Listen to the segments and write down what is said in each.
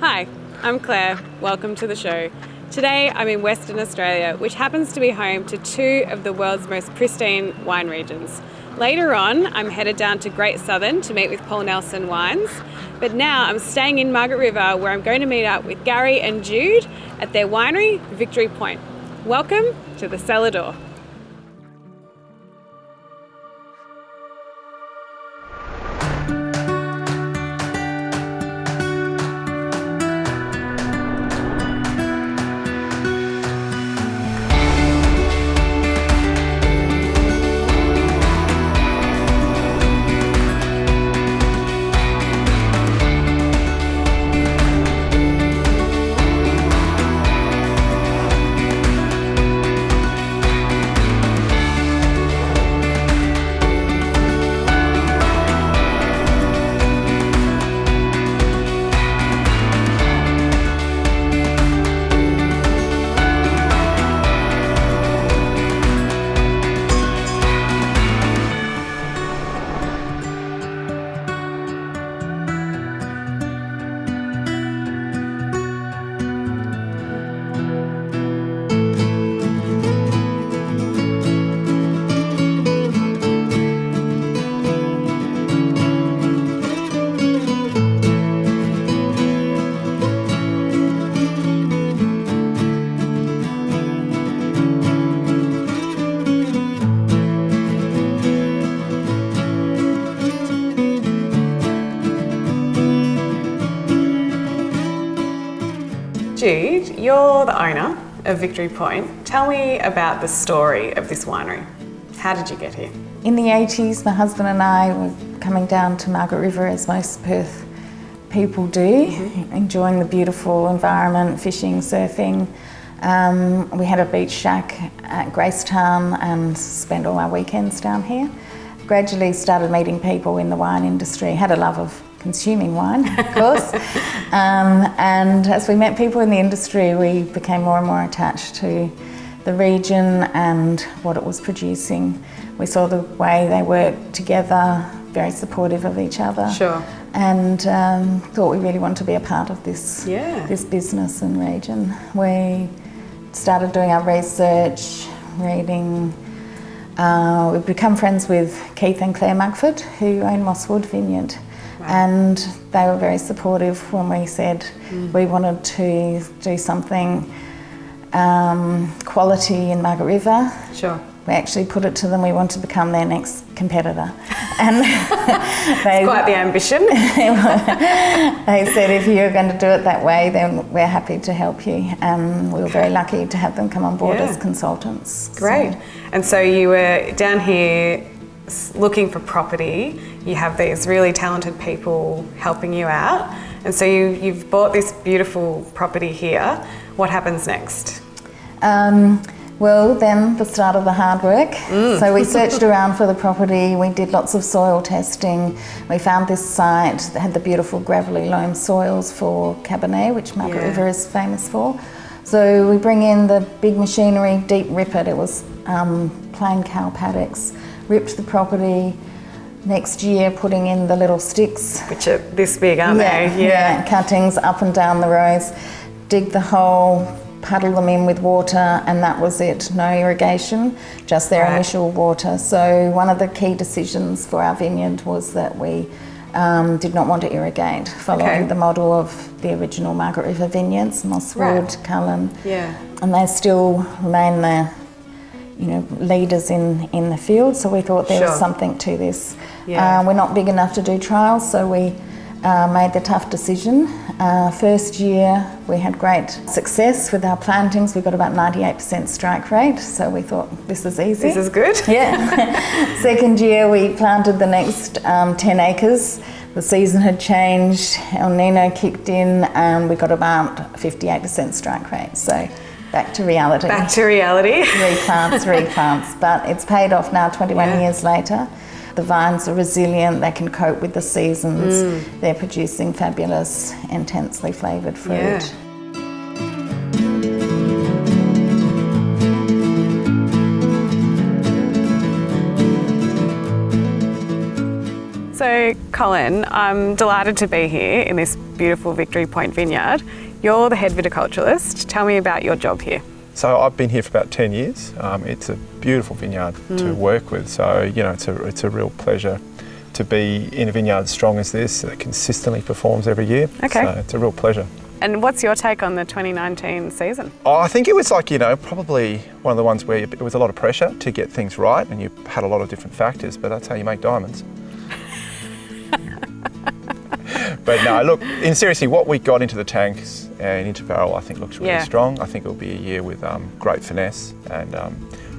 Hi, I'm Claire. Welcome to the show. Today I'm in Western Australia, which happens to be home to two of the world's most pristine wine regions. Later on, I'm headed down to Great Southern to meet with Paul Nelson Wines, but now I'm staying in Margaret River where I'm going to meet up with Gary and Jude at their winery, Victory Point. Welcome to the Cellar Door. Jude, you're the owner of Victory Point. Tell me about the story of this winery. How did you get here? In the 80s, my husband and I were coming down to Margaret River, as most Perth people do, enjoying the beautiful environment, fishing, surfing. We had a beach shack at Gracetown and spent all our weekends down here. Gradually started meeting people in the wine industry, had a love of consuming wine, of course. And as we met people in the industry, we became more and more attached to the region and what it was producing. We saw the way they worked together, very supportive of each other. Sure. And thought we really wanted to be a part of this, this business and region. We started doing our research, reading. We've become friends with Keith and Clare Burder, who own Mosswood Vineyard. Wow. And they were very supportive when we said we wanted to do something quality in Margaret River. Sure. We actually put it to them, we want to become their next competitor. And it's quite the ambition. They said, if you're going to do it that way, then we're happy to help you. And we were very lucky to have them come on board as consultants. Great. So. And so you were down here looking for property. You have these really talented people helping you out. And so you've bought this beautiful property here. What happens next? Well, then the start of the hard work. So we searched around for the property, we did lots of soil testing. We found this site that had the beautiful gravelly loam soils for Cabernet, which Margaret River is famous for. So we bring in the big machinery, deep rip it. It was plain cow paddocks, ripped the property. Next year, putting in the little sticks. Which are this big, aren't they? Yeah, cuttings up and down the rows. Dig the hole, puddle them in with water, and that was it. No irrigation, just their initial water. So one of the key decisions for our vineyard was that we did not want to irrigate, following the model of the original Margaret River vineyards, Mosswood, Cullen. Yeah. And they still remain the leaders in the field, so we thought there was something to this. We're not big enough to do trials, so we made the tough decision. First year we had great success with our plantings. We got about 98% strike rate, so we thought this is easy. This is good. Yeah. Second year we planted the next 10 acres. The season had changed, El Nino kicked in, and we got about 58% strike rate. So back to reality. Back to reality. replants. But it's paid off now 21 years later. The vines are resilient, they can cope with the seasons. They're producing fabulous, intensely flavoured fruit. Yeah. So, Colin, I'm delighted to be here in this beautiful Victory Point vineyard. You're the head viticulturist. Tell me about your job here. So I've been here for about 10 years. It's a beautiful vineyard to work with. So, you know, it's a real pleasure to be in a vineyard as strong as this that consistently performs every year. Okay. So it's a real pleasure. And what's your take on the 2019 season? Oh, I think it was like, you know, probably one of the ones where it was a lot of pressure to get things right and you had a lot of different factors, but that's how you make diamonds. But no, look, in seriously, what we got into the tanks and into barrel, I think looks really strong. I think it'll be a year with great finesse and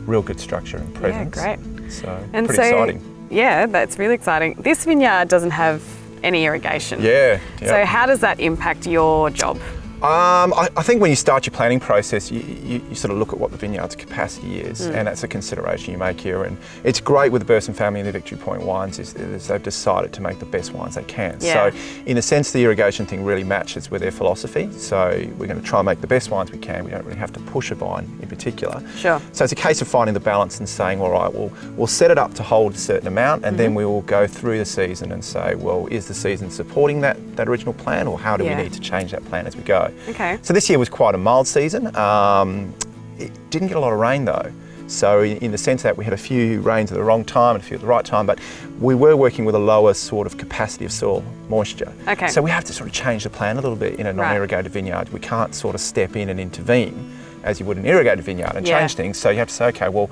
real good structure and presence. Yeah, great. So pretty exciting. Yeah, that's really exciting. This vineyard doesn't have any irrigation. Yeah. So how does that impact your job? I think when you start your planning process, you sort of look at what the vineyard's capacity is, and that's a consideration you make here. And it's great with the Burson family and the Victory Point wines is they've decided to make the best wines they can. Yeah. So in a sense, the irrigation thing really matches with their philosophy. So we're going to try and make the best wines we can. We don't really have to push a vine in particular. Sure. So it's a case of finding the balance and saying, all right, we'll set it up to hold a certain amount, and then we will go through the season and say, well, is the season supporting that original plan, or how do we need to change that plan as we go? Okay. So this year was quite a mild season. It didn't get a lot of rain though. So in the sense that we had a few rains at the wrong time and a few at the right time, but we were working with a lower sort of capacity of soil moisture. Okay. So we have to sort of change the plan a little bit in a non-irrigated vineyard. We can't sort of step in and intervene as you would in an irrigated vineyard and change things. So you have to say, okay, well,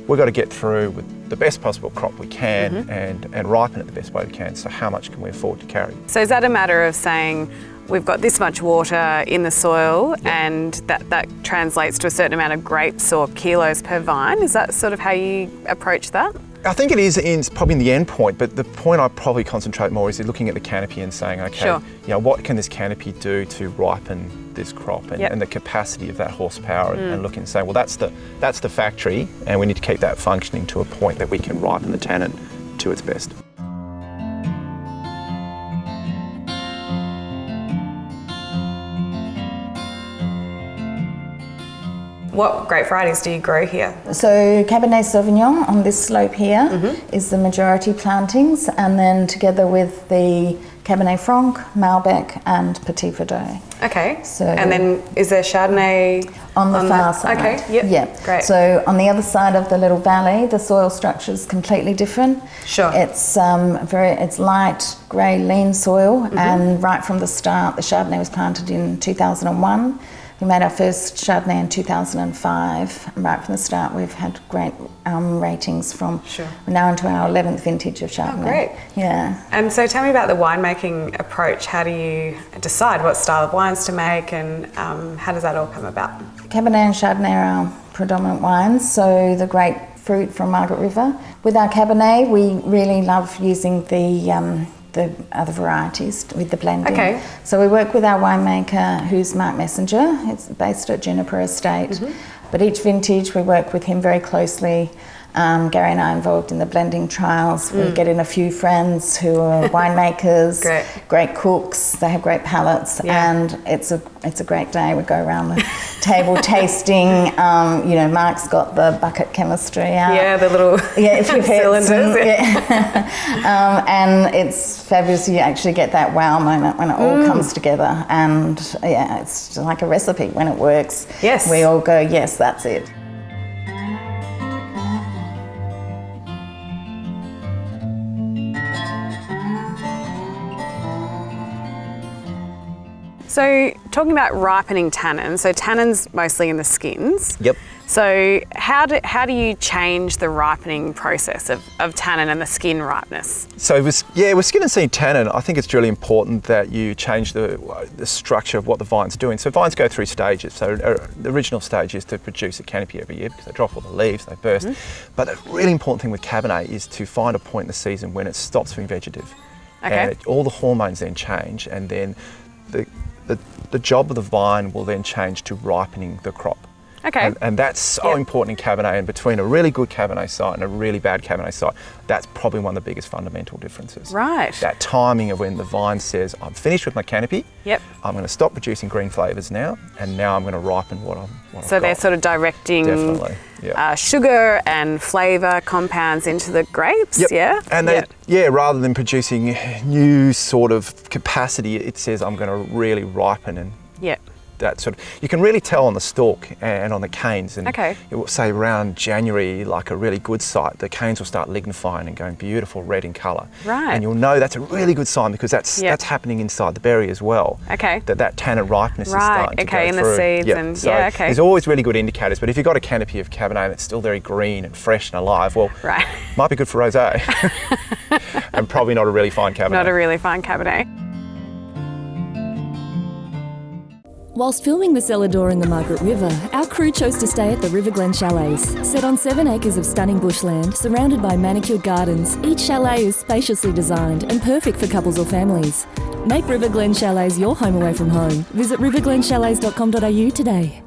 we've got to get through with the best possible crop we can and ripen it the best way we can. So how much can we afford to carry? So is that a matter of saying, we've got this much water in the soil and that translates to a certain amount of grapes or kilos per vine? Is that sort of how you approach that? I think it is probably in the end point, but the point I probably concentrate more is looking at the canopy and saying, okay, you know, what can this canopy do to ripen this crop and the capacity of that horsepower and looking and saying, well, that's the factory and we need to keep that functioning to a point that we can ripen the tannin to its best. What grape varieties do you grow here? So Cabernet Sauvignon on this slope here is the majority plantings, and then together with the Cabernet Franc, Malbec and Petit Verdot. Okay. So and then is there Chardonnay on the far side? Okay. Yep. Yeah. Great. So on the other side of the little valley, the soil structure is completely different. Sure. It's it's light grey lean soil, and right from the start, the Chardonnay was planted in 2001. We made our first Chardonnay in 2005. And right from the start, we've had great ratings from. Sure. We're now into our 11th vintage of Chardonnay. Oh, great. Yeah. And so tell me about the winemaking approach. How do you decide what style of wines to make, and how does that all come about? Cabernet and Chardonnay are our predominant wines, so the great fruit from Margaret River. With our Cabernet, we really love using the other varieties with the blending. Okay. So we work with our winemaker, who's Mark Messenger. It's based at Juniper Estate. But each vintage we work with him very closely. Gary and I are involved in the blending trials. We get in a few friends who are winemakers, great cooks. They have great palates, and it's a great day. We go around the table tasting. You know, Mark's got the bucket chemistry out. Yeah, the little cylinders. And it's fabulous. You actually get that wow moment when it all comes together, and it's just like a recipe when it works. Yes, we all go, yes, that's it. So talking about ripening tannins, so tannins mostly in the skins. Yep. So how do you change the ripening process of tannin and the skin ripeness? So with skin and seed tannin, I think it's really important that you change the structure of what the vine's doing. So vines go through stages. So the original stage is to produce a canopy every year because they drop all the leaves, they burst. But a really important thing with Cabernet is to find a point in the season when it stops being vegetative. Okay. And all the hormones then change, and then the job of the vine will then change to ripening the crop. Okay. And that's so important in Cabernet, and between a really good Cabernet site and a really bad Cabernet site, that's probably one of the biggest fundamental differences. Right. That timing of when the vine says, I'm finished with my canopy, Yep. I'm going to stop producing green flavours now, and now I'm going to ripen what I've So they're got. sort of directing Definitely, sugar and flavour compounds into the grapes, Yep. yeah? And they, rather than producing new sort of capacity, it says I'm going to really ripen and that sort of, you can really tell on the stalk and on the canes. And it will say around January, like a really good site, the canes will start lignifying and going beautiful red in colour. Right. And you'll know that's a really good sign because that's happening inside the berry as well. Okay. That tannin ripeness is starting to go in through. the seeds and So there's always really good indicators, but if you've got a canopy of Cabernet that's still very green and fresh and alive, well, might be good for Roseau. And probably not a really fine Cabernet. Not a really fine Cabernet. Whilst filming the Cellar Door in the Margaret River, our crew chose to stay at the River Glen Chalets. Set on 7 acres of stunning bushland, surrounded by manicured gardens, each chalet is spaciously designed and perfect for couples or families. Make River Glen Chalets your home away from home. Visit riverglenchalets.com.au today.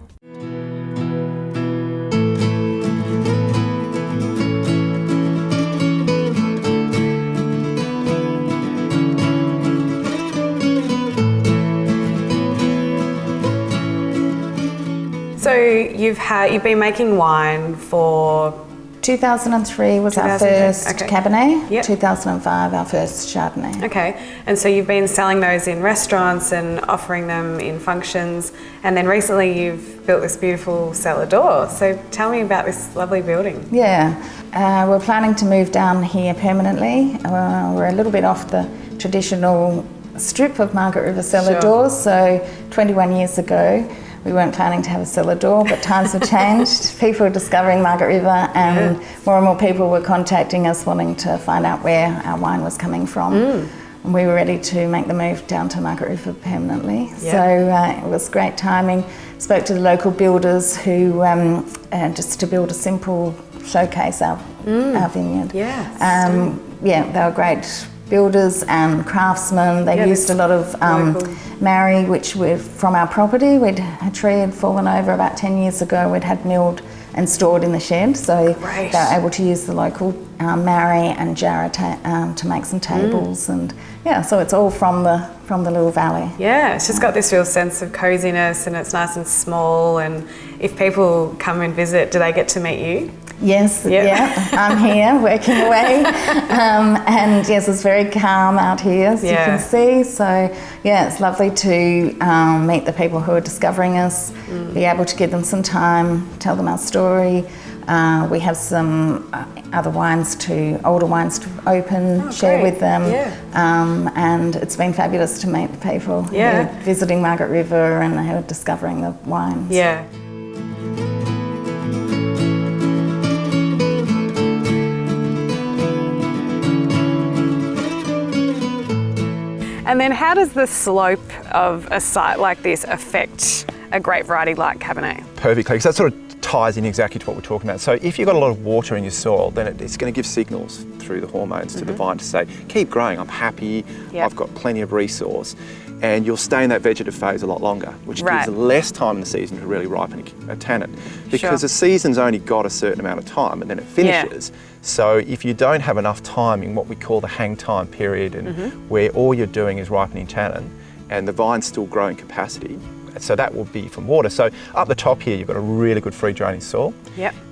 So you've been making wine for 2003 was our first Cabernet. Yep. 2005 our first Chardonnay. Okay, and so you've been selling those in restaurants and offering them in functions, and then recently you've built this beautiful cellar door. So tell me about this lovely building. Yeah, we're planning to move down here permanently. We're a little bit off the traditional strip of Margaret River cellar doors. So 21 years ago, we weren't planning to have a cellar door, but times have changed. People are discovering Margaret River, and more people were contacting us wanting to find out where our wine was coming from. And we were ready to make the move down to Margaret River permanently. So it was great timing. Spoke to the local builders who, just to build a simple showcase our vineyard. They were great builders and craftsmen. They used a lot of Mary, which were from our property. A tree had fallen over about 10 years ago. We'd had milled and stored in the shed, so they were able to use the local Mary and Jarrah to make some tables, and so it's all from the little valley. Yeah, it's just got this real sense of coziness, and it's nice and small. And if people come and visit, do they get to meet you? Yes, I'm here working away, and yes, it's very calm out here, as you can see. So it's lovely to meet the people who are discovering us, be able to give them some time, tell them our story. We have some older wines to open, share with them, and it's been fabulous to meet the people who are visiting Margaret River and who are discovering the wines. Yeah. And then how does the slope of a site like this affect a grape variety like Cabernet? Perfectly, because that sort of ties in exactly to what we're talking about. So if you've got a lot of water in your soil, then it's going to give signals through the hormones to the vine to say, keep growing, I'm happy, I've got plenty of resource. And you'll stay in that vegetative phase a lot longer, which gives less time in the season to really ripen a tannin. Because the season's only got a certain amount of time and then it finishes. So if you don't have enough time in what we call the hang time period, and where all you're doing is ripening tannin and the vine's still growing capacity, so that will be from water. So up the top here, you've got a really good free draining soil.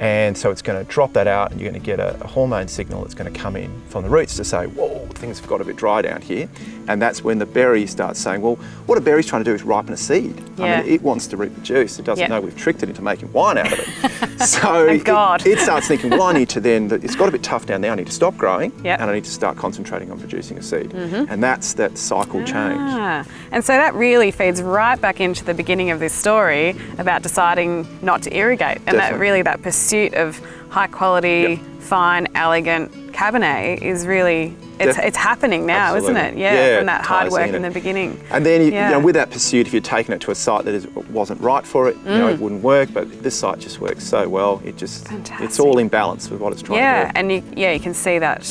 And so it's going to drop that out and you're going to get a hormone signal that's going to come in from the roots to say, whoa, things have got a bit dry down here. And that's when the berry starts saying, well, what a berry's trying to do is ripen a seed. I mean, it wants to reproduce. It doesn't know we've tricked it into making wine out of it. So it starts thinking, well, I need to then, it's got a bit tough down there, I need to stop growing and I need to start concentrating on producing a seed. And that's that cycle change. And so that really feeds right back into the beginning of this story about deciding not to irrigate. And that really, that pursuit of high quality, fine, elegant Cabernet is really, it's happening now, isn't it? From that hard work in the beginning. And then, you know, with that pursuit, if you're taking it to a site that wasn't right for it, you know, it wouldn't work, but this site just works so well. It just, it's all in balance with what it's trying to do. And you can see that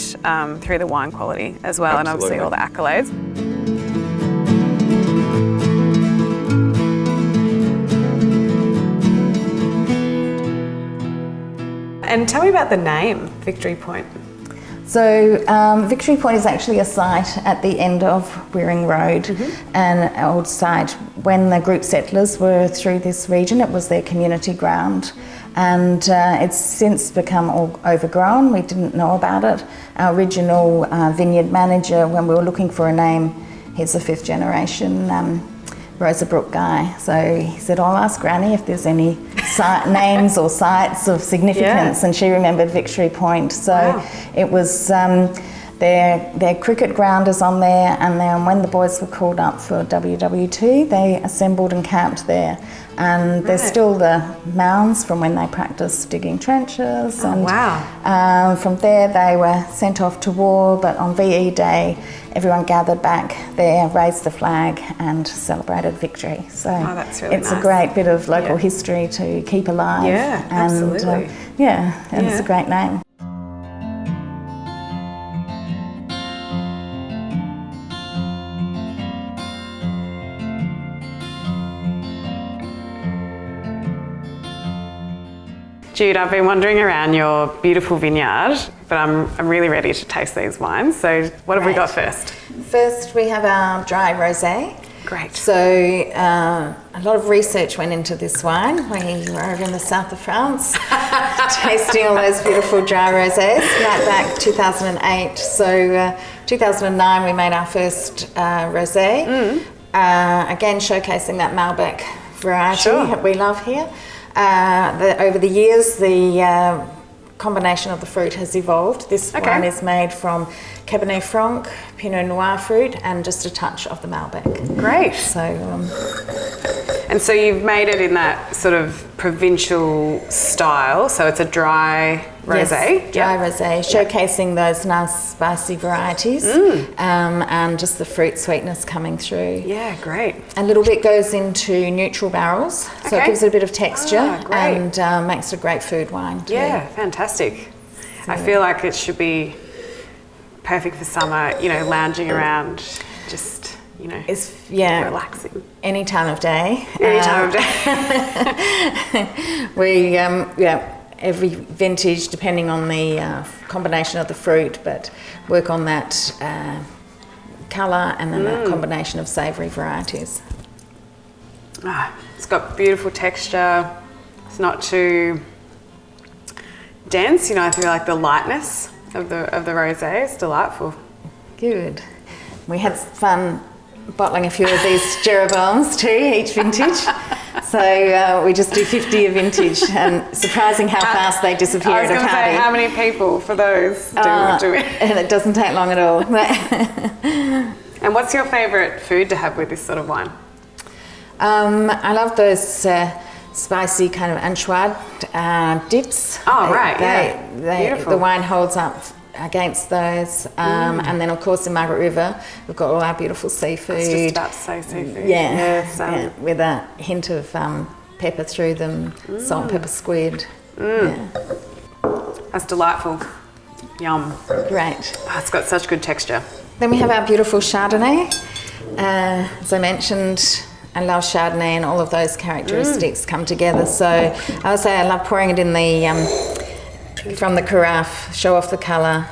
through the wine quality as well, and obviously all the accolades. And tell me about the name, Victory Point. So Victory Point is actually a site at the end of Wearing Road, an old site. When the group settlers were through this region, it was their community ground, and it's since become all overgrown. We didn't know about it. Our original vineyard manager, when we were looking for a name, he's a fifth generation Roseau guy, so he said, I'll ask Granny if there's any names or sites of significance, and she remembered Victory Point. So it was their cricket ground is on there, and then when the boys were called up for WW2, they assembled and camped there. And there's still the mounds from when they practiced digging trenches. From there they were sent off to war, but on VE Day everyone gathered back there, raised the flag and celebrated victory. So that's really it's a great bit of local history to keep alive. Yeah, absolutely. And it's a great name. Jude, I've been wandering around your beautiful vineyard, but I'm really ready to taste these wines. So what have we got first? First we have our dry rosé. Great. So a lot of research went into this wine. We were over in the south of France tasting all those beautiful dry rosés right back 2008. So 2009 we made our first rosé, again showcasing that Malbec variety that we love here. Over the years, the combination of the fruit has evolved. This wine is made from Cabernet Franc, Pinot Noir fruit, and just a touch of the Malbec. Great. So, and so you've made it in that sort of provincial style. So it's a dry rosé. Yes, dry rosé, showcasing those nice spicy varieties, and just the fruit sweetness coming through. Yeah, great. A little bit goes into neutral barrels, so it gives it a bit of texture and makes it a great food wine too. Yeah, fantastic. So, I feel like it should be perfect for summer, lounging around, just, it's relaxing. Any time of day. Any time of day. We, every vintage, depending on the combination of the fruit, but work on that colour and then that combination of savoury varieties. It's got beautiful texture. It's not too dense. I feel like the lightness of the rosé is delightful. Good. We had fun bottling a few of these Jeroboams too, each vintage. So we just do 50 a vintage, and surprising how fast they disappear I was at a going to party. say, how many people for those do it? And it doesn't take long at all. And what's your favourite food to have with this sort of wine? I love those spicy kind of anchois dips. Oh, right, Beautiful. The wine holds up against those. And then, of course, in Margaret River, we've got all our beautiful seafood. I was just about to say seafood. Yeah, with a hint of pepper through them, salt and pepper squid. Yeah. That's delightful. Yum. Great. Oh, it's got such good texture. Then we have our beautiful Chardonnay. As I mentioned, I love Chardonnay, and all of those characteristics come together. So I would say I love pouring it in from the carafe, show off the colour,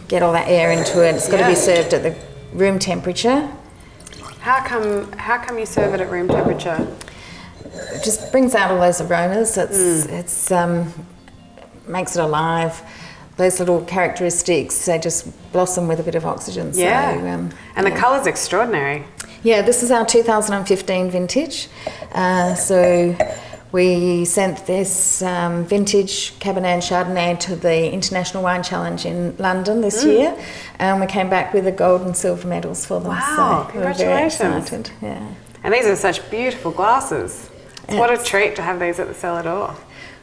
get all that air into it. It's got to be served at the room temperature. How come you serve it at room temperature? It just brings out all those aromas. It's makes it alive. Those little characteristics, they just blossom with a bit of oxygen. Yeah, so, and the colour's extraordinary. Yeah, this is our 2015 vintage. So we sent this vintage Cabernet and Chardonnay to the International Wine Challenge in London this year, and we came back with the gold and silver medals for them. Wow, so congratulations. We're very excited. Yeah. And these are such beautiful glasses. What a treat to have these at the Cellar Door.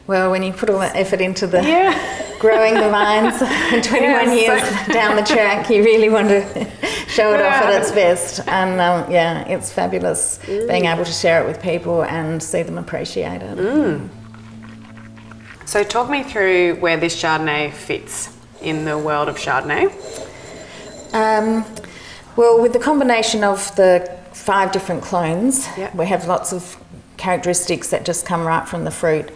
Well, when you put all that effort into the growing the vines 21 years down the track, you really want to show it off at its best. And it's fabulous being able to share it with people and see them appreciate it. So talk me through where this Chardonnay fits in the world of Chardonnay. Well, with the combination of the 5 different clones, we have lots of characteristics that just come right from the fruit.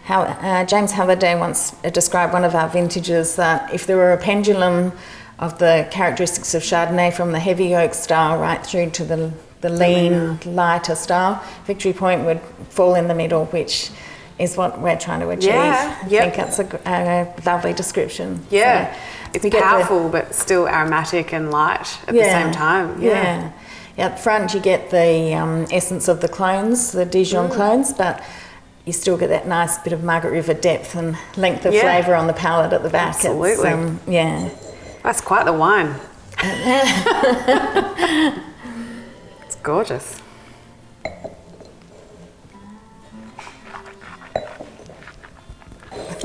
James Halliday once described one of our vintages that if there were a pendulum of the characteristics of Chardonnay from the heavy oak style right through to the lean, lighter style, Victory Point would fall in the middle, which is what we're trying to achieve. Yeah, I think that's a lovely description. Yeah, so it's powerful but still aromatic and light at the same time. Yeah. Up front you get the essence of the clones, the Dijon clones, but you still get that nice bit of Margaret River depth and length of flavour on the palate at the back. Absolutely. That's quite the wine. It's gorgeous.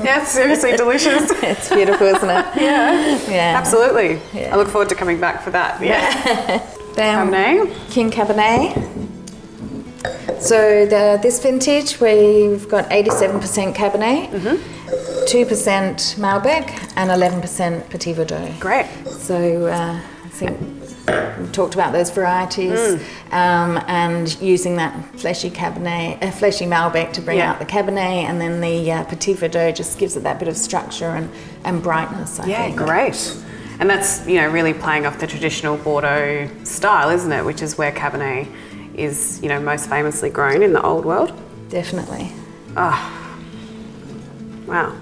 Yeah, it's seriously delicious. It's beautiful, isn't it? Yeah, absolutely. Yeah. I look forward to coming back for that. Yeah. Cabernet. King Cabernet. So this vintage, we've got 87% Cabernet, 2% Malbec, and 11% Petit Verdot. Great. So I think we talked about those varieties and using that fleshy Cabernet, fleshy Malbec to bring out the Cabernet, and then the Petit Verdot just gives it that bit of structure and brightness, I think. Great. And that's, really playing off the traditional Bordeaux style, isn't it? Which is where Cabernet is, most famously grown in the old world. Definitely. Oh, wow.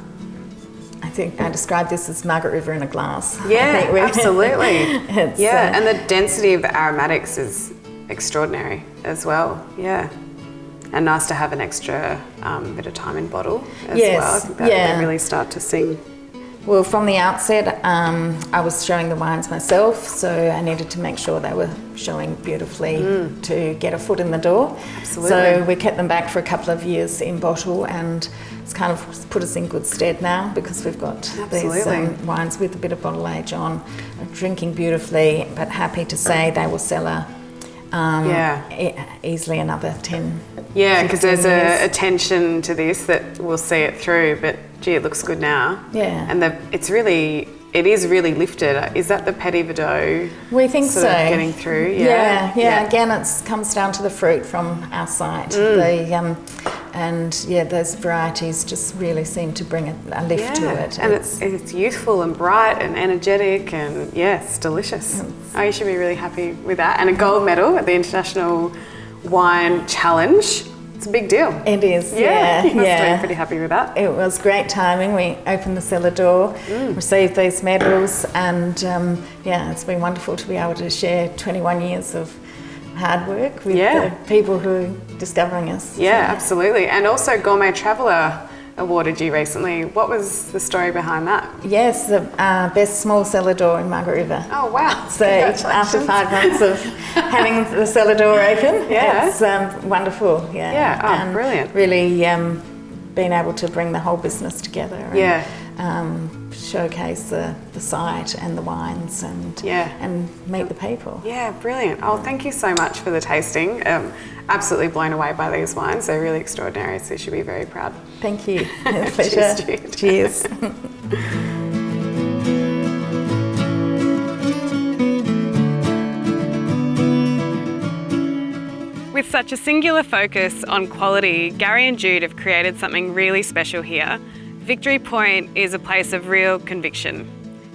I think I described this as Margaret River in a glass. Yeah, absolutely. And the density of the aromatics is extraordinary as well. Yeah. And nice to have an extra bit of time in bottle as well. I think that they really start to sing. Well, from the outset, I was showing the wines myself, so I needed to make sure they were showing beautifully to get a foot in the door. Absolutely. So we kept them back for a couple of years in bottle, and it's kind of put us in good stead now because we've got these wines with a bit of bottle age on, drinking beautifully, but happy to say they will sell easily another 10. Yeah, because there's a attention to this that we'll see it through, but gee, it looks good now. Yeah. And it is really lifted. Is that the Petit Verdot? We think so. Getting through. Yeah. Again, it comes down to the fruit from our site. Those varieties just really seem to bring a lift to it. And it's youthful and bright and energetic, and it's delicious. You should be really happy with that. And a gold medal at the International Wine Challenge. It's a big deal. It is, You must be pretty happy with that. It was great timing. We opened the cellar door, received these medals, and it's been wonderful to be able to share 21 years of hard work with the people who are discovering us. Yeah, absolutely. And also Gourmet Traveller awarded you recently. What was the story behind that? Yes, the best small cellar door in Margaret River. Oh, wow. So after 5 months of having the cellar door open, it's wonderful. Brilliant. Really being able to bring the whole business together and showcase the site and the wines and meet the people. Yeah, brilliant. Oh, thank you so much for the tasting. Absolutely blown away by these wines. They're really extraordinary, so you should be very proud. Thank you. Pleasure. Cheers. With such a singular focus on quality, Gary and Jude have created something really special here. Victory Point is a place of real conviction.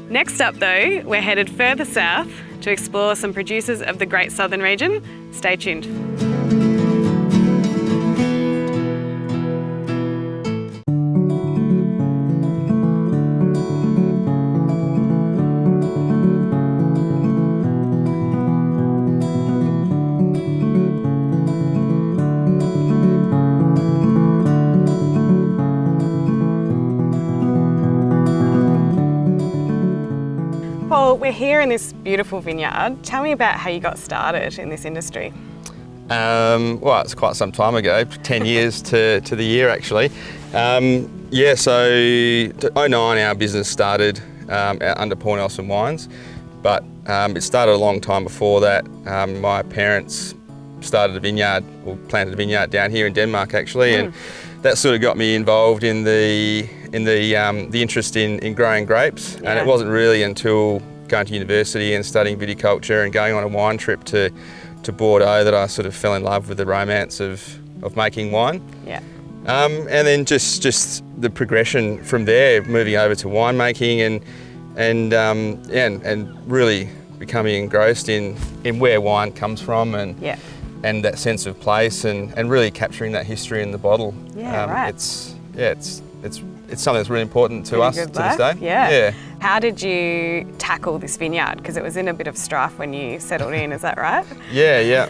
Next up though, we're headed further south to explore some producers of the Great Southern region. Stay tuned. Paul, we're here in this beautiful vineyard. Tell me about how you got started in this industry. Well, it's quite some time ago, 10 years to the year actually. So 2009 our business started under Paul Nelson Wines, but it started a long time before that. My parents started a vineyard, or planted a vineyard down here in Denmark actually, and that sort of got me involved in the interest in growing grapes. And it wasn't really until going to university and studying viticulture and going on a wine trip to Bordeaux that I sort of fell in love with the romance of making wine. Yeah. And then just the progression from there, moving over to winemaking and really becoming engrossed in where wine comes from and that sense of place and really capturing that history in the bottle. Right. It's something that's really important to us to this day. Yeah. How did you tackle this vineyard? Because it was in a bit of strife when you settled in, is that right? Yeah.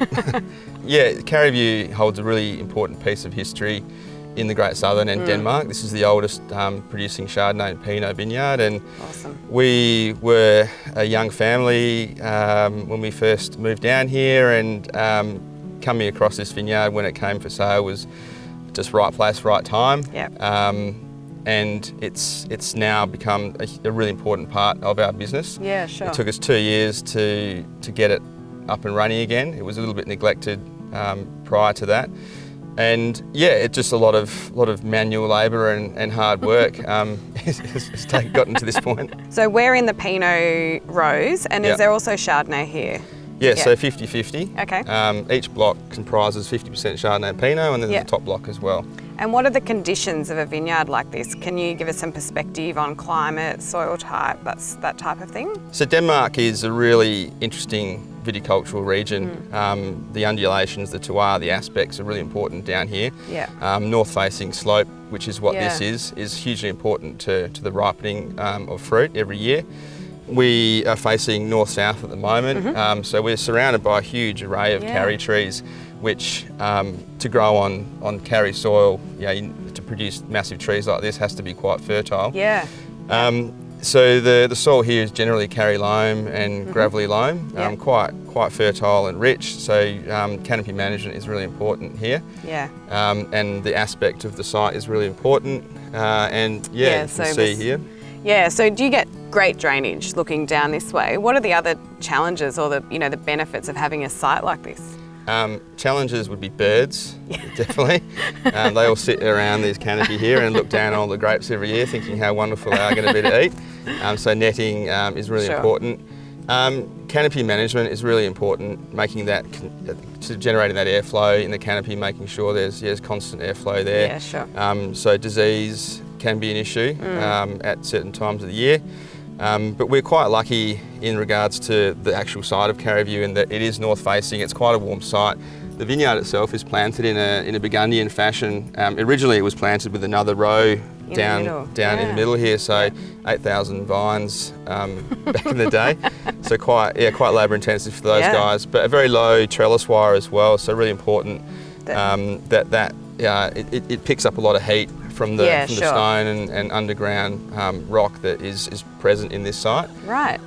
Caribou holds a really important piece of history in the Great Southern and Denmark. This is the oldest producing Chardonnay and Pinot vineyard, and awesome. We were a young family when we first moved down here, and coming across this vineyard when it came for sale was just right place, right time. And it's now become a really important part of our business. Yeah, sure. It took us 2 years to get it up and running again. It was a little bit neglected prior to that. And it's just a lot of manual labour and hard work has gotten to this point. So we're in the Pinot rows, and is there also Chardonnay here? Yeah, so 50-50. Okay. Each block comprises 50% Chardonnay and Pinot, and then there's a top block as well. And what are the conditions of a vineyard like this? Can you give us some perspective on climate, soil type, that type of thing? So Denmark is a really interesting viticultural region. The undulations, the terroir, the aspects are really important down here. North-facing slope, which is what this is hugely important to the ripening of fruit every year. We are facing north-south at the moment, so we're surrounded by a huge array of carry trees, which to grow on carry soil, to produce massive trees like this has to be quite fertile. So the soil here is generally carry loam and gravelly loam, quite fertile and rich. So canopy management is really important here. And the aspect of the site is really important. You can see here. So do you get great drainage looking down this way? What are the other challenges or the benefits of having a site like this? Challenges would be birds, definitely. They all sit around this canopy here and look down on all the grapes every year thinking how wonderful they are going to be to eat. So netting is really important. Canopy management is really important, making that, generating that airflow in the canopy, making sure there's constant airflow there. So disease can be an issue at certain times of the year. But we're quite lucky in regards to the actual site of Caribou in that it is north-facing. It's quite a warm site. The vineyard itself is planted in a Burgundian fashion. Originally, it was planted with another row down in the middle here, so 8,000 vines back in the day. So quite labour-intensive for those guys. But a very low trellis wire as well. So really important that it picks up a lot of heat from the stone and underground rock that is present in this site. Right.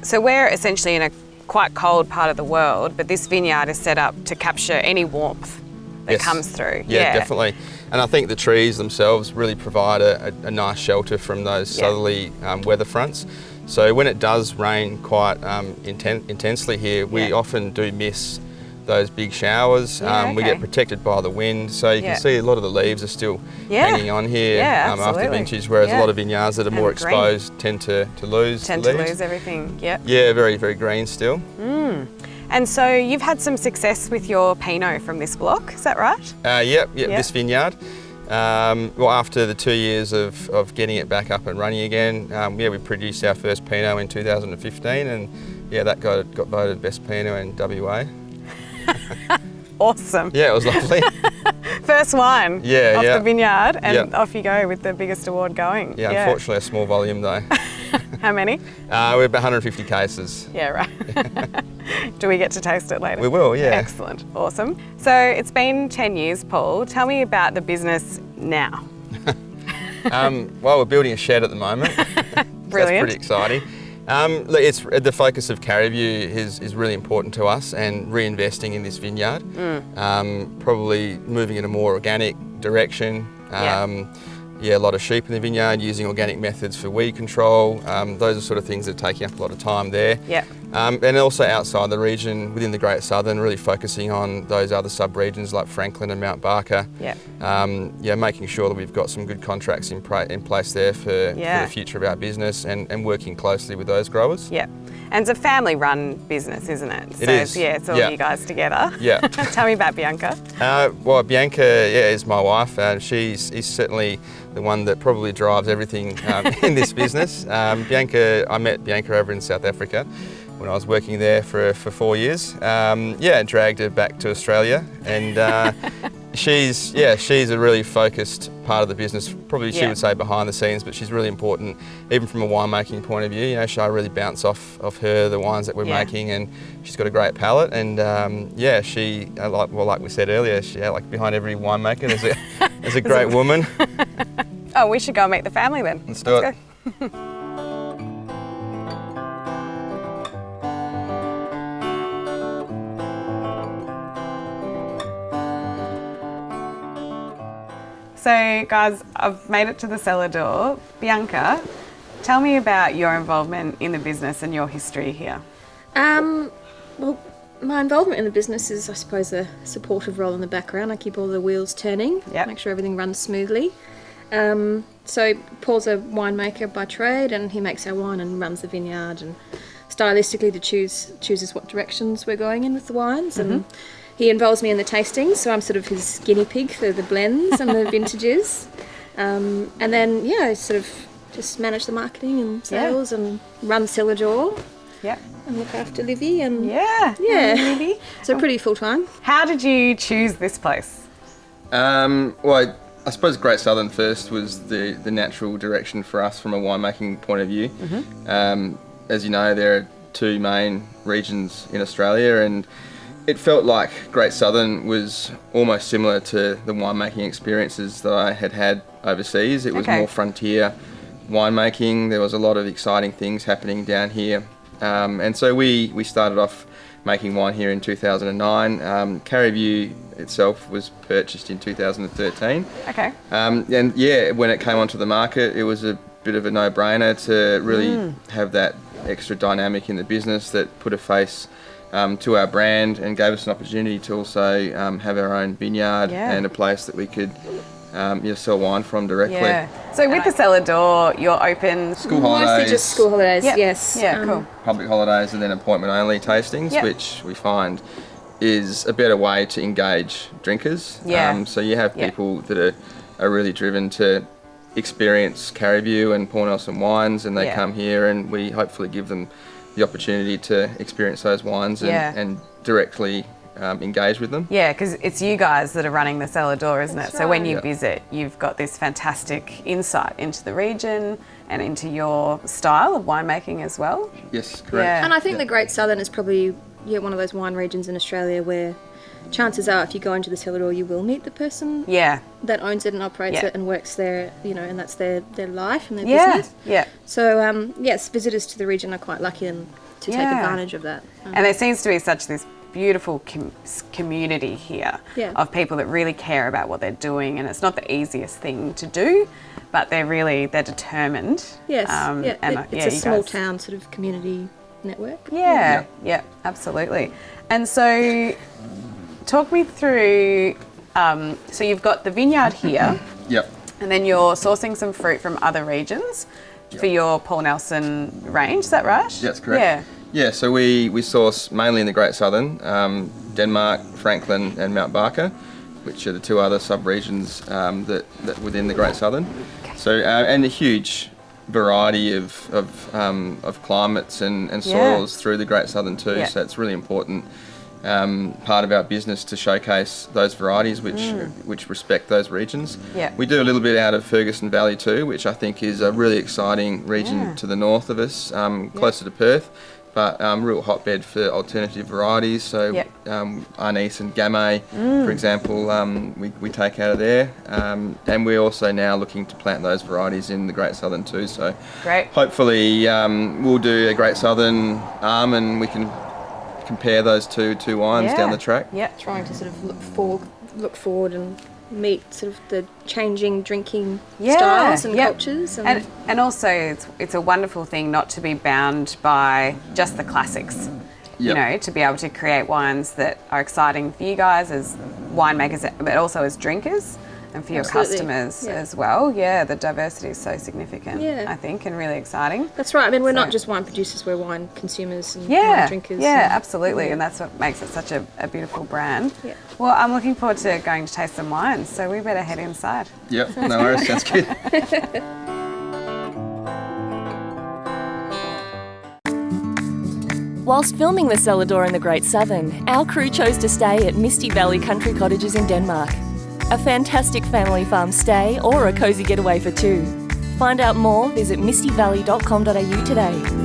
So we're essentially in a quite cold part of the world, but this vineyard is set up to capture any warmth that comes through. Yeah, definitely. And I think the trees themselves really provide a nice shelter from those southerly weather fronts. So when it does rain quite intensely here, we often do miss those big showers. We get protected by the wind, so you can see a lot of the leaves are still hanging on here after vintage, whereas a lot of vineyards that are more exposed tend to lose the leaves. To lose everything, Yeah, very, very green still. And so you've had some success with your Pinot from this block, is that right? Yep. This vineyard. After the 2 years of getting it back up and running again, we produced our first Pinot in 2015, and that got voted best Pinot in WA. Awesome. Yeah, it was lovely. First wine off the vineyard, and off you go with the biggest award going. Yeah, unfortunately a small volume though. How many? We're about 150 cases. Yeah, right. Do we get to taste it later? We will, yeah. Excellent, awesome. So it's been 10 years, Paul. Tell me about the business now. We're building a shed at the moment. Brilliant. That's pretty exciting. It's the focus of Caribou is really important to us, and reinvesting in this vineyard, probably moving in a more organic direction. A lot of sheep in the vineyard, using organic methods for weed control. Those are sort of things that are taking up a lot of time there. And also outside the region, within the Great Southern, really focusing on those other sub-regions like Franklin and Mount Barker. Making sure that we've got some good contracts in place there for the future of our business, and working closely with those growers. And it's a family-run business, isn't it? It is. It's all you guys together. Yeah. Tell me about Bianca. Well, Bianca, is my wife, and she's certainly the one that probably drives everything in this business. I met Bianca over in South Africa when I was working there for 4 years. Dragged her back to Australia, and she's a really focused part of the business. Probably she would say behind the scenes, but she's really important, even from a winemaking point of view. You know, I really bounce off her the wines that we're making, and she's got a great palate. And she like we said earlier, like behind every winemaker there's a great woman. Oh, we should go and meet the family then. Let's do it. Go. So guys, I've made it to the Cellar Door. Bianca, tell me about your involvement in the business and your history here. Well, my involvement in the business is, I suppose, a supportive role in the background. I keep all the wheels turning, make sure everything runs smoothly. So Paul's a winemaker by trade, and he makes our wine and runs the vineyard, and stylistically chooses what directions we're going in with the wines, and he involves me in the tastings, so I'm sort of his guinea pig for the blends and the vintages. And then, I sort of just manage the marketing and sales and run Cellar Door. Yeah. And look after Livy and... Livy. So pretty full-time. How did you choose this place? Well, I suppose Great Southern first was the natural direction for us from a winemaking point of view. As you know, there are two main regions in Australia, and it felt like Great Southern was almost similar to the winemaking experiences that I had overseas. It was more frontier winemaking. There was a lot of exciting things happening down here. And so we started off making wine here in 2009. Caribou itself was purchased in 2013. Okay. And when it came onto the market, it was a bit of a no-brainer to really have that extra dynamic in the business that put a face to our brand and gave us an opportunity to also have our own vineyard and a place that we could sell wine from directly. Yeah. So with the Cellar Door, you're open... School holidays. Mostly just school holidays, yes. Yeah, cool. Public holidays, and then appointment-only tastings, which we find is a better way to engage drinkers. Yeah. So you have people that are really driven to experience Caribou and Paul Nelson wines, and they come here, and we hopefully give them the opportunity to experience those wines and directly engage with them. Yeah, because it's you guys that are running the Cellar Door, isn't it? So when you visit, you've got this fantastic insight into the region and into your style of winemaking as well. Yes, correct. Yeah. And I think the Great Southern is probably one of those wine regions in Australia where chances are if you go into the Cellar Door, you will meet the person that owns it and operates it and works there, and that's their life and their business. Yeah. So, visitors to the region are quite lucky to take advantage of that. And there seems to be such this beautiful community here of people that really care about what they're doing, and it's not the easiest thing to do, but they're determined. Yes, it's a small guys... town sort of community network. Yeah, absolutely. And so talk me through, so you've got the vineyard here. Yep. And then you're sourcing some fruit from other regions for your Paul Nelson range, is that right? That's correct. Yeah, so we source mainly in the Great Southern, Denmark, Franklin and Mount Barker, which are the two other sub-regions that within the Great Southern. So, and a huge variety of climates and soils through the Great Southern too, so it's really important part of our business to showcase those varieties which respect those regions. Yeah. We do a little bit out of Ferguson Valley too, which I think is a really exciting region to the north of us, closer to Perth, but real hotbed for alternative varieties. So anise and gamay, for example, we take out of there, and we're also now looking to plant those varieties in the Great Southern too. So hopefully we'll do a Great Southern arm and we can compare those two wines down the track. Yeah, trying to sort of look forward and meet sort of the changing drinking styles and cultures. And also it's a wonderful thing not to be bound by just the classics. You know, to be able to create wines that are exciting for you guys as winemakers, but also as drinkers. and for your Absolutely. customers as well. Yeah, the diversity is so significant, I think, and really exciting. That's right. I mean, we're not just wine producers, we're wine consumers and Yeah, wine drinkers. yeah, absolutely, and that's what makes it such a beautiful brand. Yeah. Well, I'm looking forward to going to taste some wines, so we better head inside. Yep, no worries, sounds good. Whilst filming the Cellar Door in the Great Southern, our crew chose to stay at Misty Valley Country Cottages in Denmark. A fantastic family farm stay or a cosy getaway for two. Find out more, visit mistyvalley.com.au today.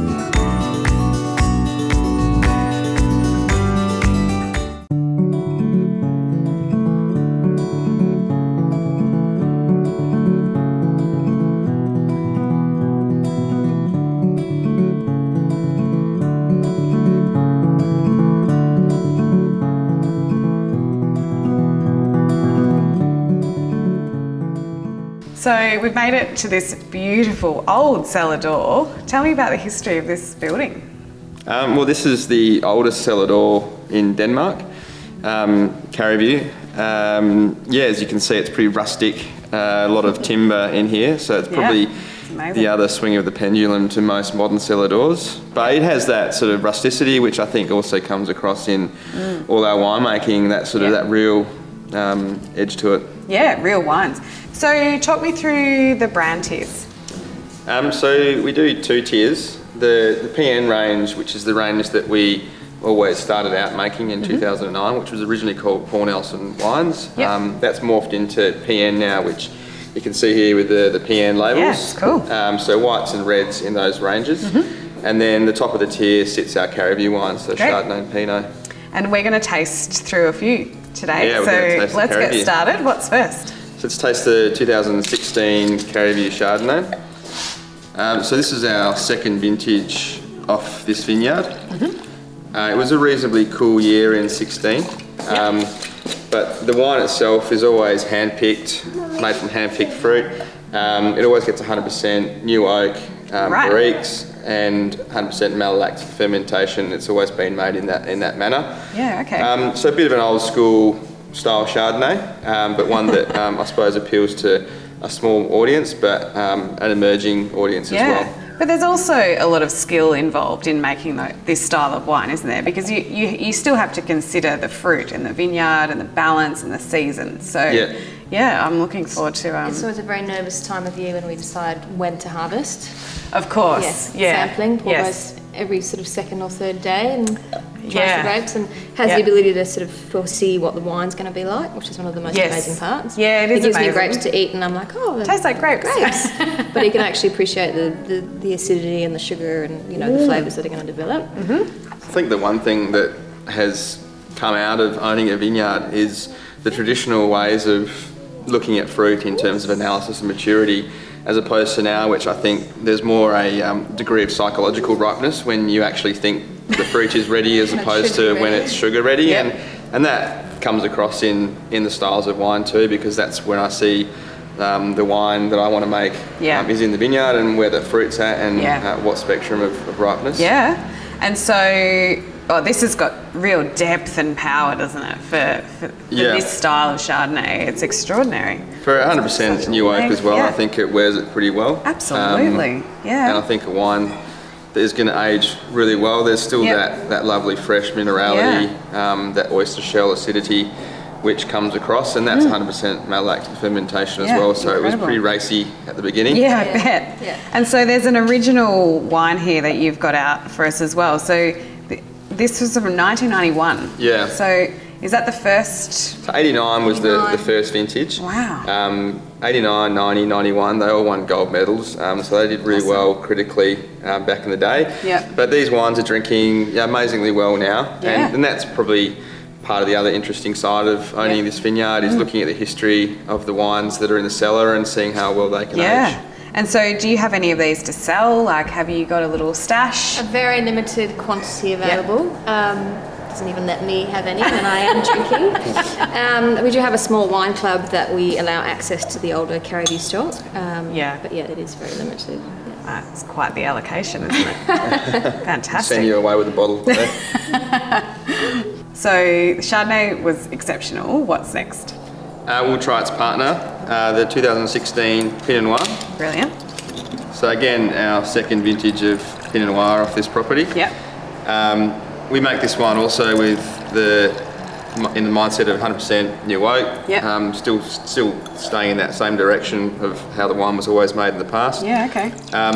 So we've made it to this beautiful old cellar door. Tell me about the history of this building. Well, this is the oldest cellar door in Denmark, Caribou. As you can see, it's pretty rustic, a lot of timber in here, so it's probably the other swing of the pendulum to most modern cellar doors. But it has that sort of rusticity, which I think also comes across in all our winemaking, that sort of that real edge to it. Yeah, real wines. So talk me through the brand tiers. So we do 2 tiers. The PN range, which is the range that we always started out making in 2009, which was originally called Paul Nelson Wines. Yep. That's morphed into PN now, which you can see here with the PN labels. Yes, cool. So whites and reds in those ranges. And then the top of the tier sits our Caribou wines, so Chardonnay and Pinot. And we're going to taste through a few today. Yeah, we're gonna taste so let's get started. What's first? So let's taste the 2016 Caribou Chardonnay. So this is our second vintage off this vineyard. It was a reasonably cool year in 16, but the wine itself is always hand-picked, made from hand-picked fruit. It always gets 100% new oak, barriques, and 100% malolactic fermentation. It's always been made in that manner. Yeah, okay. So a bit of an old school style Chardonnay, but one that I suppose appeals to a small audience, but an emerging audience as well. But there's also a lot of skill involved in making this style of wine, isn't there? Because you still have to consider the fruit and the vineyard and the balance and the season. So I'm looking forward to... It's always a very nervous time of year when we decide when to harvest. Of course, Sampling, almost every sort of second or third day, and tries the grapes, and has the ability to sort of foresee what the wine's going to be like, which is one of the most amazing parts. Yeah, it is. He gives me grapes to eat, and I'm like, tastes like grapes. But you can actually appreciate the acidity and the sugar and the flavours that are going to develop. I think the one thing that has come out of owning a vineyard is the traditional ways of looking at fruit in terms of analysis and maturity, as opposed to now, which I think there's more a degree of psychological ripeness when you actually think the fruit is ready as opposed to when it's sugar ready. And that comes across in the styles of wine too, because that's when I see the wine that I want to make is in the vineyard and where the fruit's at and what spectrum of ripeness. Yeah, and so this has got real depth and power, doesn't it, for this style of Chardonnay? It's extraordinary. For 100% new oak as well, I think it wears it pretty well. Absolutely, And I think a wine that is going to age really well. There's still that lovely fresh minerality, that oyster shell acidity, which comes across, and that's 100% malolactic fermentation as well, so it was pretty racy at the beginning. Yeah, I bet. Yeah. And so there's an original wine here that you've got out for us as well. So this was from 1991. Yeah. So is that the first? So 89 was the first vintage. Wow. 89, 90, 91, they all won gold medals, so they did really well critically back in the day. Yeah. But these wines are drinking amazingly well now, and that's probably part of the other interesting side of owning this vineyard is looking at the history of the wines that are in the cellar and seeing how well they can age. And so do you have any of these to sell? Like, have you got a little stash? A very limited quantity available. Doesn't even let me have any when I am drinking. We do have a small wine club that we allow access to the older Caribou stock. But it is very limited. It's quite the allocation, isn't it? Fantastic. Send you away with a bottle. So the Chardonnay was exceptional. What's next? We'll try its partner, the 2016 Pinot Noir. Brilliant. So again, our second vintage of Pinot Noir off this property. Yep. We make this wine also in the mindset of 100% new oak. Yep. Still staying in that same direction of how the wine was always made in the past. Yeah, okay.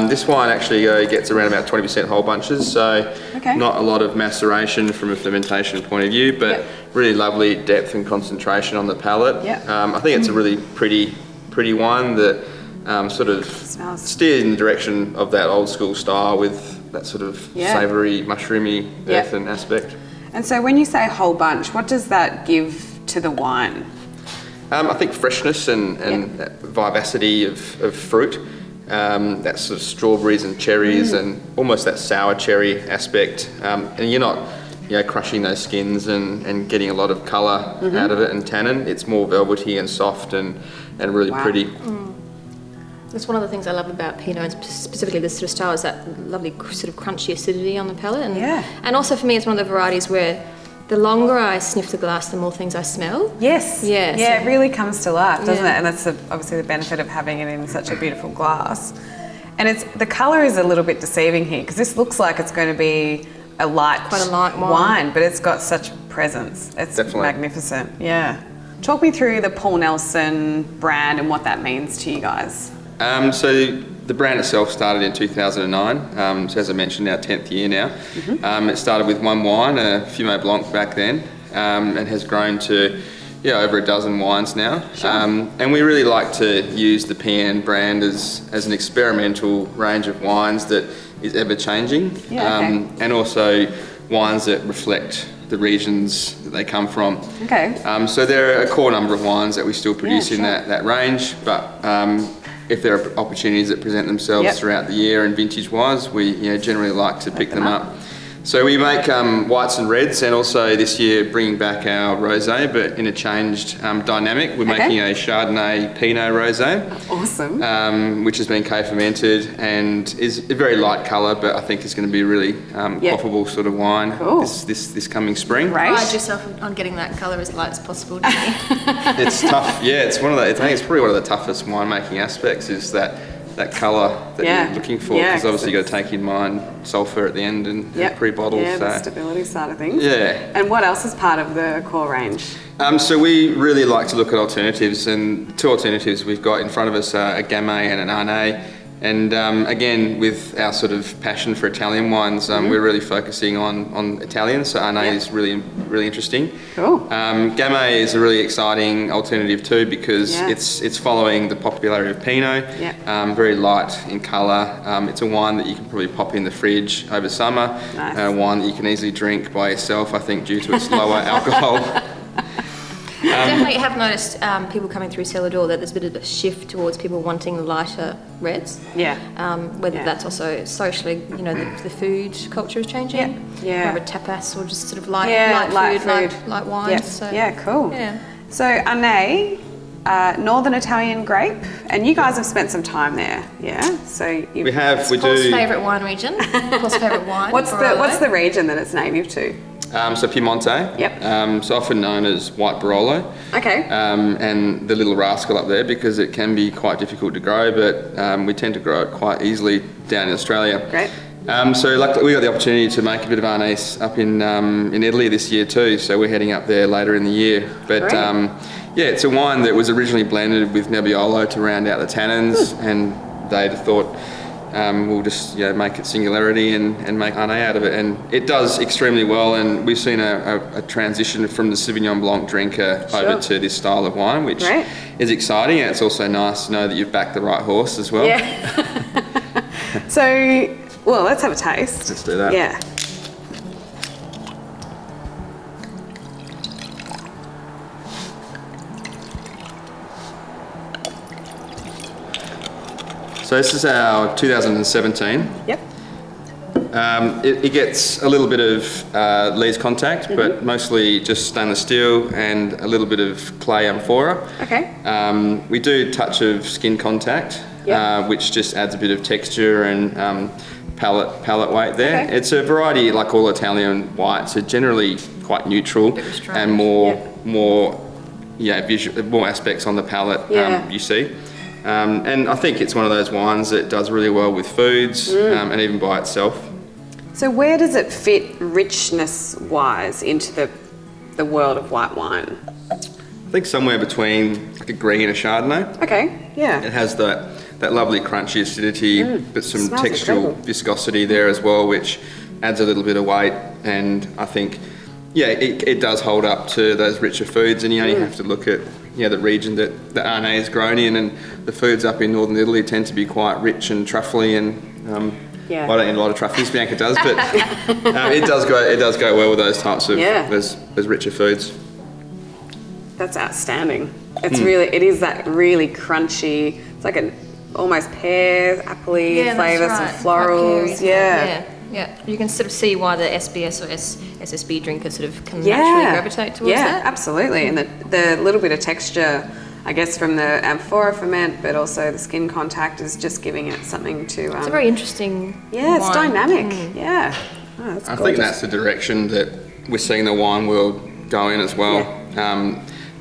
This wine actually gets around about 20% whole bunches, so Okay. not a lot of maceration from a fermentation point of view, but really lovely depth and concentration on the palate. Yep. I think it's a really pretty wine that sort of Smells. steered in the direction of that old school style with that sort of savoury, mushroomy earthen aspect. And so when you say whole bunch, what does that give to the wine? I think freshness and that vivacity of fruit, that sort of strawberries and cherries and almost that sour cherry aspect. And you're not crushing those skins and getting a lot of colour out of it and tannin. It's more velvety and soft and really pretty. That's one of the things I love about Pinot, and specifically this sort of style, is that lovely sort of crunchy acidity on the palate. And also for me, it's one of the varieties where the longer I sniff the glass, the more things I smell. Yes. Yeah, Yeah, so- it really comes to life, doesn't Yeah. it? And that's obviously the benefit of having it in such a beautiful glass. And the colour is a little bit deceiving here, because this looks like it's going to be Quite a light wine. but it's got such presence. It's Definitely. magnificent. Yeah. Talk me through the Paul Nelson brand and what that means to you guys. So the brand itself started in 2009. So as I mentioned, our 10th year now. It started with one wine, a Fumé Blanc back then, and has grown to over a dozen wines now. And we really like to use the PN brand as an experimental range of wines that is ever changing, and also wines that reflect the regions that they come from. Okay. So there are a core number of wines that we still produce in that range, but if there are opportunities that present themselves throughout the year and vintage-wise, we generally like to pick them up. So we make whites and reds, and also this year bringing back our Roseau, but in a changed dynamic. We're making a Chardonnay Pinot Roseau. Awesome. Which has been co-fermented and is a very light colour, but I think it's going to be a really quaffable sort of wine this coming spring. Right. Pride yourself on getting that colour as light as possible, don't you? It's tough. Yeah, it's one of the. I think it's probably one of the toughest winemaking aspects is that colour that you're looking for, because obviously you've got to take in mind sulphur at the end and pre-bottle. Yeah, the stability side of things. Yeah. And what else is part of the core range? So we really like to look at alternatives, and two alternatives we've got in front of us are a Gamay and an Arnay. And again, with our sort of passion for Italian wines, we're really focusing on Italian. So Arnay is really interesting. Cool. Gamay is a really exciting alternative too, because it's following the popularity of Pinot. Very light in colour. It's a wine that you can probably pop in the fridge over summer. Nice. A wine that you can easily drink by yourself, I think, due to its lower alcohol. Definitely have noticed people coming through Cellar Door that there's a bit of a shift towards people wanting lighter reds. Yeah. Whether that's also socially, the food culture is changing. Yeah. More of a tapas or just sort of light food. Light wines. Yeah. So. Yeah, cool. Yeah. So Arnay, Northern Italian grape, and you guys have spent some time there, yeah? So We Paul's do. favourite wine region. Paul's favourite wine. What's the region that it's native to? So Piemonte. Yep. So often known as White Barolo. Okay. And the Little Rascal up there, because it can be quite difficult to grow, but we tend to grow it quite easily down in Australia. Great. So luckily we got the opportunity to make a bit of Arnay up in Italy this year too, so we're heading up there later in the year. But it's a wine that was originally blended with Nebbiolo to round out the tannins, and they'd thought we'll just make it singularity and make Arnay out of it, and it does extremely well. And we've seen a transition from the Sauvignon Blanc drinker over to this style of wine, which is exciting, and it's also nice to know that you've backed the right horse as well. Yeah. So, well, let's have a taste. Let's do that. Yeah. So this is our 2017. Yep. It gets a little bit of lees contact, but mostly just stainless steel and a little bit of clay amphora. Okay. We do a touch of skin contact, which just adds a bit of texture and palate weight there. Okay. It's a variety, like all Italian whites, are generally quite neutral and more more aspects on the palate you see. And I think it's one of those wines that does really well with foods and even by itself. So where does it fit richness-wise into the world of white wine? I think somewhere between like a green and a Chardonnay. Okay, yeah. It has that lovely crunchy acidity, but some Smells textural incredible. viscosity there as well, which adds a little bit of weight. And I think, it does hold up to those richer foods, and you only have to look at the region that the Arnay is grown in, and the foods up in northern Italy tend to be quite rich and truffly, and I don't eat a lot of truffles, Bianca does, but it does go well with those types of those richer foods. That's outstanding. It is that really crunchy, it's like an almost pear, appley flavour, some florals. Yeah, you can sort of see why the SBS or SSB drinkers sort of can naturally gravitate towards that. Yeah, absolutely. And the little bit of texture, I guess, from the amphora ferment, but also the skin contact is just giving it something to... it's a very interesting Yeah, it's wine. dynamic. Yeah. Oh, that's I gorgeous. think that's the direction that we're seeing the wine world go in as well.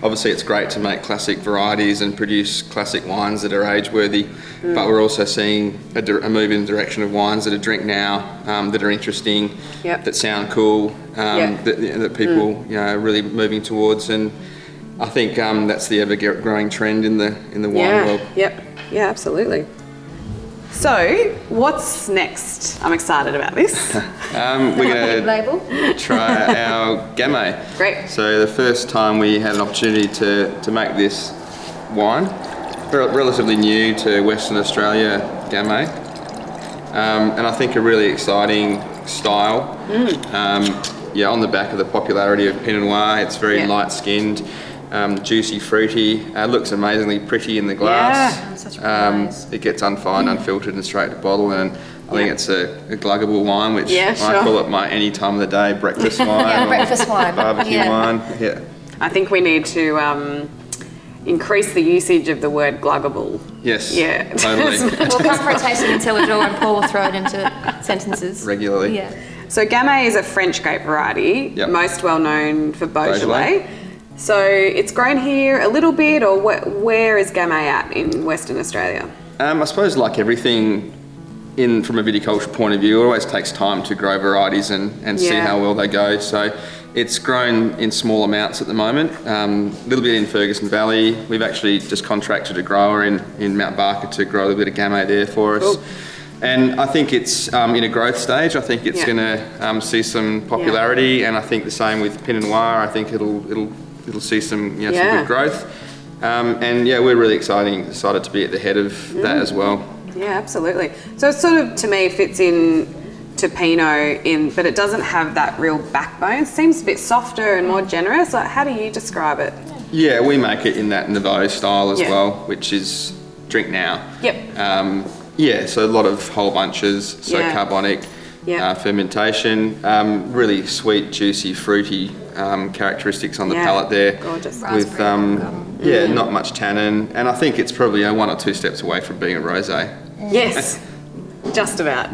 Obviously, it's great to make classic varieties and produce classic wines that are age-worthy, but we're also seeing a move in the direction of wines that are drink now, that are interesting, that sound cool, that people are really moving towards, and I think that's the ever-growing trend in the wine world. Yeah, absolutely. So, what's next? I'm excited about this. We're going to try our Gamay. Great. So the first time we had an opportunity to make this wine, relatively new to Western Australia, Gamay, and I think a really exciting style. On the back of the popularity of Pinot Noir, it's very light-skinned. Juicy, fruity, looks amazingly pretty in the glass. Yeah, such a nice. It gets unfined, unfiltered and straight to bottle, and I think it's a gluggable wine, which I call it my any time of the day breakfast wine. Breakfast wine. Barbecue wine. Yeah. I think we need to increase the usage of the word gluggable. Yes. Yeah. Totally. We'll come for a tasting in Cellar Door and Paul will throw it into sentences. Regularly. Yeah. So Gamay is a French grape variety, most well known for Beaujolais. So it's grown here a little bit, or where is Gamay at in Western Australia? I suppose like everything from a viticulture point of view, it always takes time to grow varieties and see how well they go. So it's grown in small amounts at the moment, a little bit in Ferguson Valley. We've actually just contracted a grower in Mount Barker to grow a little bit of Gamay there for us. Cool. And I think it's in a growth stage. I think it's going to see some popularity, and I think the same with Pinot Noir. I think it'll see some some good growth, and we're really excited to be at the head of that as well. Yeah, absolutely. So it sort of to me fits in to Pinot but it doesn't have that real backbone. It seems a bit softer and more generous. Like, how do you describe it? Yeah, we make it in that Nouveau style as well, which is drink now. So a lot of whole bunches, carbonic. Fermentation, really sweet, juicy, fruity characteristics on the palate there. Gorgeous. With not much tannin, and I think it's probably 1 or 2 steps away from being a rosé. Yes, just about.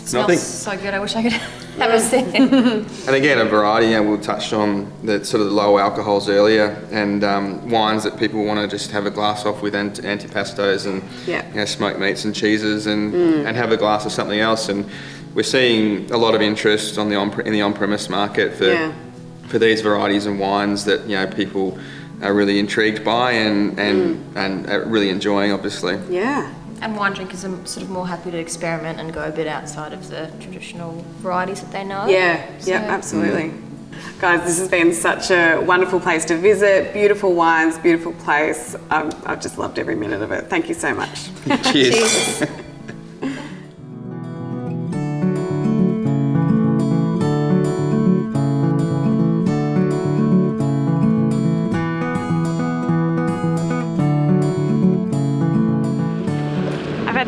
Smells so good. I wish I could have a sip. And again, a variety. We touched on the sort of the low alcohols earlier, and wines that people want to just have a glass off with antipastos and smoked meats and cheeses, and have a glass of something else. And we're seeing a lot of interest in the on-premise market for these varieties and wines that people are really intrigued by and are really enjoying, obviously. Yeah. And wine drinkers are sort of more happy to experiment and go a bit outside of the traditional varieties that they know. Absolutely. Guys, this has been such a wonderful place to visit. Beautiful wines, beautiful place. I've just loved every minute of it. Thank you so much. Cheers.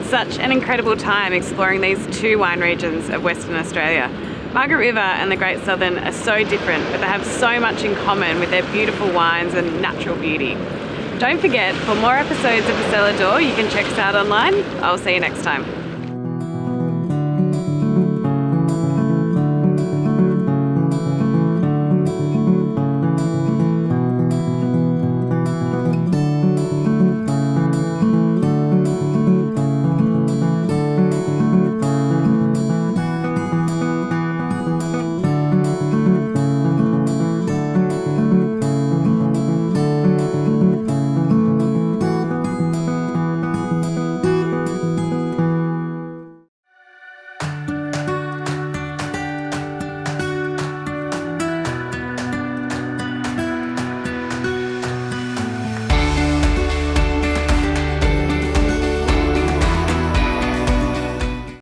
Such an incredible time exploring these 2 wine regions of Western Australia. Margaret River and the Great Southern are so different, but they have so much in common with their beautiful wines and natural beauty. Don't forget, for more episodes of The Cellar Door, you can check us out online. I'll see you next time.